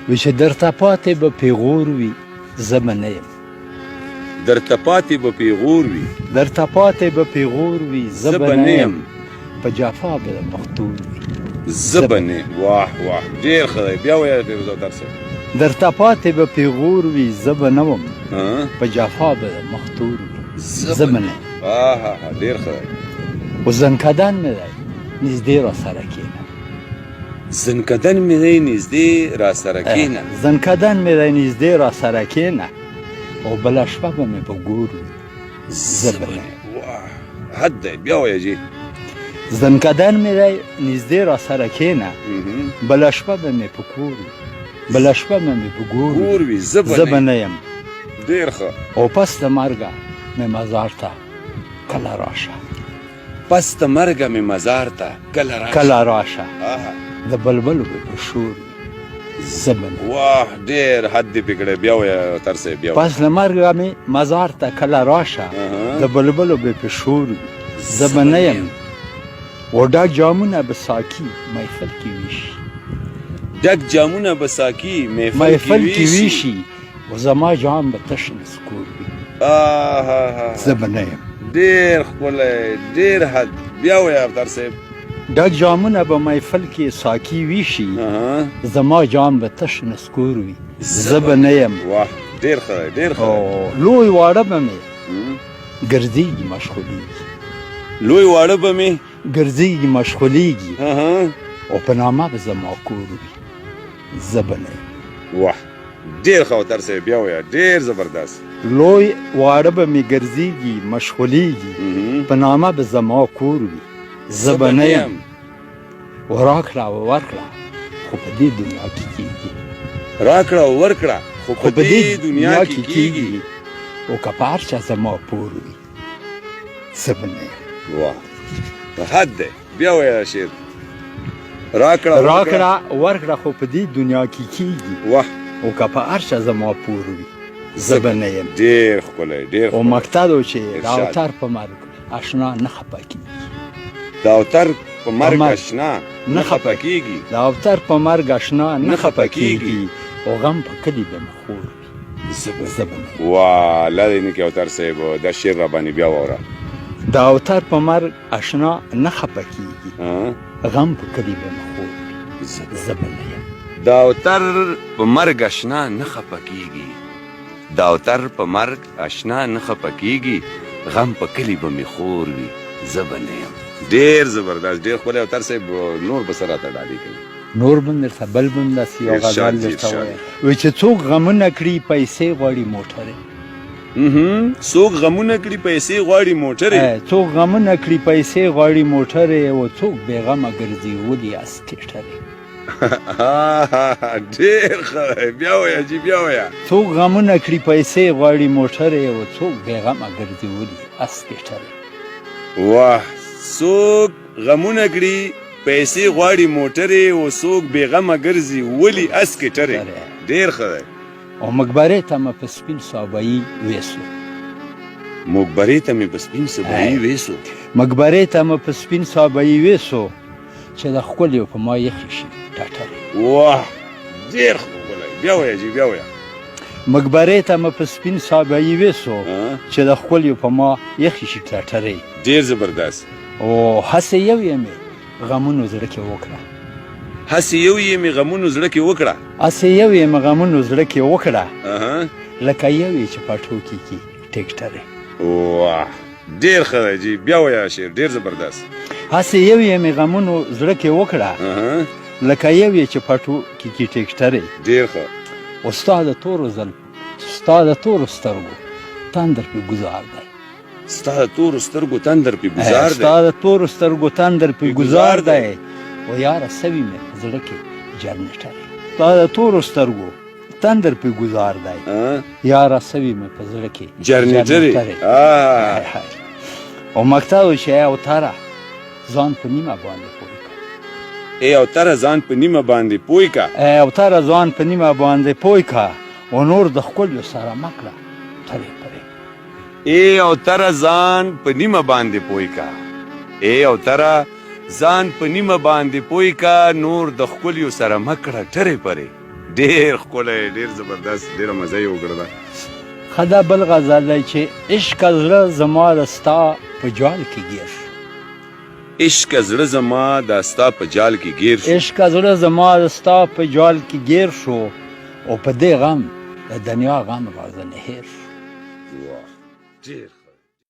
وی چې درته پاتې به پیغور وي زه به نه یم درته پاتې به پیغور وي درته پاتې به پیغور وي زه به نه یم په جفا به د پښتون وي زه به نه واه واه ډېر ښه دی بیا وایه فیروز اوتر صاحب درته پاتې به پیغور وي زه به نه وم په جفا به د مختور وي زه به نه یم ډېر ښه دی خو زنکدن مې دی نږدې راسره کښېنه زنکدن مې دی نږدې راسره کښېنه زنکدن مې دی نږدې راسره کښېنه او بله شپه به مې په ګور وي زه به نه واه حد دی بیا وایه جي زنکدن مې دی نږدې راسره کښېنه بله شپه به مې په کور وي بله شپه به مې په ګور وي زه به نه یم ډېر ښه او پس د مرګه مې مزار ته کله راشه پس د مرګه مې مزار ته کله راشه د بلبلو به په شور وي زه به نه واه ډېر حد دې پې کړی بیا وایه اوتر صاحب بیا پس له مرګه مې مزار ته کله راشه د بلبلو به په شور وي زه به نه یم و ډک جامونه به ساقي محفل کې ویشي ډک جامونه به ساقي محفل کې ویشي و زما جام به تش نسکور وي زه به نه یم ډېر ښکلی ډېر حد بیا وایه افطر صاحب ډک جامونه به محفل کې ساقي ویشي زما جام به تش نسکور وي زه به نه یم واه ډېر ښه دی ډېر ښه دی لوی واړه به مې ګرځېږي مشغولېږي لوی واړه به مې ګرځېږي مشغولېږي او په نامه به زما کور وي زه به نه یم واه ډېر ښه اوتر صاحب بیا وایه ډېر زبردست لوی واړه به مې ګرځېږي مشغولېږي په نامه به زما کور وي زه به نه یم و راکړه او ورکړه خو په دې دنیا کې کېږي راکړه او ورکړه خو په دې دنیا کې کېږي او که په هر چا زما پور وي زه به نه یم واه په حد دی بیا وایه شعر راکړه ورکړه خو په دې دنیا کې کېږي واه او که په هر چا زما پور وي زه به نه یم ډېر ښکلی ډېر او مقصد و چې د اوتر په مرګ اشنا نه خفه کېږي د اوتر په مرګ اشنا نه خفه کېږي د اوتر په مرګ اشنا نه خفه کېږي او غم په کلي به مې خور وي زه به نه یم واه الله دې نه کړي اوتر صاحب دا شعر راباندې بیا واوره د اوتر په مرګ اشنا نه خفه کېږي غم په کلي به مې خور وي زه به نه یم د اوتر په مرګ اشنا نه خفه کېږي د اوتر په مرګ اشنا نه خفه کېږي غم په کلي به مې خور وي زه به نه یم ډېر زبردست ډېر ښکلی اوتر صاحب نور به څه راته ډالۍ کوي نور به درته بل به داسې یو غزل درته ووایم وایي چې څوک غمونه کړي پیسې غواړي موټرې څوک غمونه کړي پیسې غواړي موټرې څوک غمونه کړي پیسې غواړي موټرې او څوک بېغمه ګرځي ولي اسکیټرې ډېر ښه بیا وایه جي بیا وایه څوک غمونه کړي پیسې غواړي موټرې او څوک بېغمه ګرځي ولي اسکیټرې واه څوک غمونه کړي پیسې غواړي موټرې او څوک بېغمه ګرځي ولي اسکیټرې ډېر ښه دی او مقبرې ته مې په سپین صابایي ویسو مقبرې ته مې په سپین صابایي ویسو مقبرې ته مې په سپین صابایي ویسو چې د ښکلیو په ما یخې شي ټټرې واه ډېر ښکلی بیا وایه جي بیا وایه مقبرې ته مې په سپین صابایي ویسو چې د ښکلیو په ما یخې شي ټټرې ډېر زبردست او هسې یو یې مې غمونو زړه کې وکړه هسې یو یې مې غمونو زړه کې وکړه هسې یو یې مې غمونو زړه کې وکړه لکه یو یې چې په ټوکي کې ټیکټرې واه ډېر ښه دی جي بیا وایه شعر ډېر زبردست هسې یو یې مې غمونو زړه کې وکړه لکه یو یې چې په ټوکي کې ټیکټرې ډېر ښه او ستا د تورو ستا د تورو سترګو تندر پې ګزار دی ستا د تورو سترګو تندر پې ګزار دی ستا د تورو سترګو تندر پې ګزار دی او یاره سوي مې په زړه کې جنریټرې ستا د تورو سترګو تندر پې ګزار دی یاره سوي مې په زړه کې جنریټرې او مقصد و چې ای اوتره ځان په نیمه باندې پوه کړه ای اوتره ځان په نیمه باندې پوه کړه ای اوتره ځان په نیمه باندې پوه کړه او نور د ښکلیو سره مه کړه ترې پرې ای اوتره ځان په نیمه باندې پوه کړه ای اوتره ځان په نیمه باندې پوه کړه نور د ښکلیو سره مه کړه ټرې پرې ډېر ښکلی ډېر زبردست ډېره مزه یې وکړله خدا بل غزل دی چې عشق زړه زما د ستا په جال کې ګیر شو عشق زړه زما د ستا په جال کې ګیر شو عشق زړه زما د ستا په جال کې ګیر شو او په دې غم د دنیا غم راځنه هیر شو واه ډېر